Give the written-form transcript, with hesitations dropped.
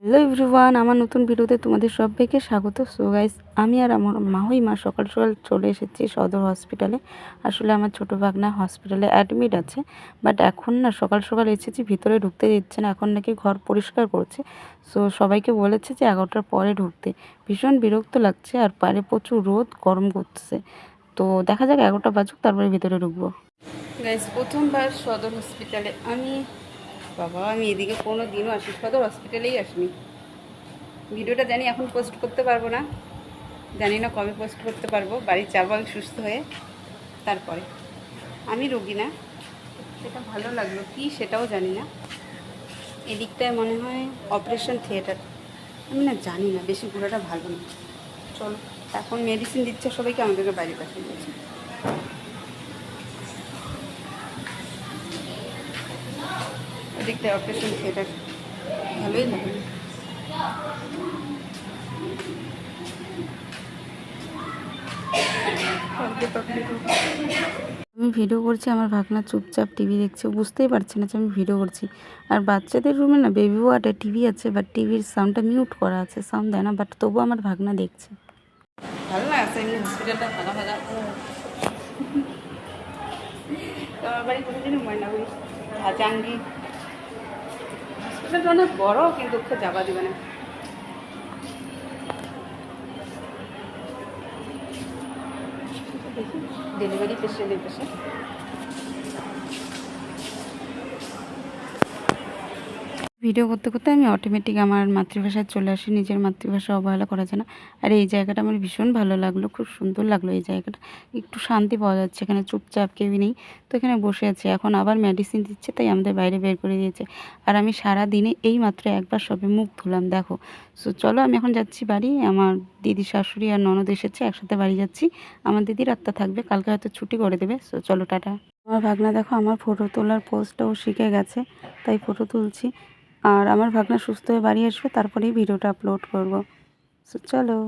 Hello everyone, আমার নতুন ভিডিওতে তোমাদের সবাইকে স্বাগত। সো গাইস, আমি আর আমার মা সকাল সকাল চলে এসেছি সদর হসপিটালে। আসলে আমার ছোটো ভাগনা হসপিটালে অ্যাডমিট আছে, বাট এখন না সকাল সকাল এসেছি, ভিতরে ঢুকতে দিচ্ছে না। এখন নাকি ঘর পরিষ্কার করছে। সো সবাইকে বলেছে যে 11টার পরে ঢুকতে। ভীষণ বিরক্ত লাগছে, আর বাইরে প্রচুর রোদ, গরম করতেছে। তো দেখা যাক 11টা বাজুক, তারপরে ভিতরে ঢুকবো। গাইস, প্রথমবার সদর হসপিটালে আমি এদিকে কোনো দিনও আসি, সদর হসপিটালেই আসিনি। ভিডিওটা জানি এখন পোস্ট করতে পারবো না, জানি না কবে পোস্ট করতে পারবো। বাড়ি যাবো আমি সুস্থ হয়ে, তারপরে। আমি রোগী না, সেটা ভালো লাগলো কি সেটাও জানি না। এদিকটায় মনে হয় অপারেশন থিয়েটার, আমি না জানি না, বেশি ঘোরাটা ভালো না। চলো, এখন মেডিসিন দিচ্ছে সবাইকে, আমাদেরকে বাইরে পাঠিয়ে দিয়েছে। ওদিকটায় অপারেশন থিয়েটার, ভালোই লাগে। আমি ভিডিও করছি, আমার ভাগনা চুপচাপ টিভি দেখছে, বুঝতেই পারছে না যে আমি ভিডিও করছি। আর বাচ্চাদের রুমে না বেবি ওয়ার্ডে টিভি আছে, বাট টিভির সাউন্ডটা মিউট করা আছে, সাউন্ড দেয় না, বাট তবুও আমার ভাগনা দেখছে। ভালো লাগছে এমনি হসপিটালটা, ভালো ভালো। তো আমার বাড়ি কোথায় যেন ময়নাগুড়ি, হাজাঙ্গি। হসপিটালটা অনেক বড়, কিন্তু ওকে যাবা দেবে না। দেখি ডেলিভারি পেশেন্টের পাশে ভিডিও করতে করতে আমি অটোমেটিক আমার মাতৃভাষায় চলে আসি। নিজের মাতৃভাষা অবহেলা করা যায় না। আর এই জায়গাটা আমার ভীষণ ভালো লাগলো, খুব সুন্দর লাগলো এই জায়গাটা। একটু শান্তি পাওয়া যাচ্ছে এখানে, চুপচাপ, কেউই নেই। তো এখানে বসে আছি, এখন আবার মেডিসিন দিচ্ছে, তাই আমাদের বাইরে বের করে দিয়েছে। আর আমি সারা দিনে এই মাত্র একবার সবে মুখ ধুলাম, দেখো। সো চলো, আমি এখন যাচ্ছি বাড়ি। আমার দিদি, শাশুড়ি আর ননদ এসেছে, একসাথে বাড়ি যাচ্ছি। আমার দিদির আত্মা থাকবে, কালকে হয়তো ছুটি করে দেবে। সো চলো, টাটা। আমার ভাগনা দেখো, আমার ফটো তোলার পোজটাও শিখে গেছে, তাই ফটো তুলছি। আর আমার ভাগনা সুস্থ হয়ে বাড়ি আসবে, তারপরেই ভিডিওটা আপলোড করব। সো চলো।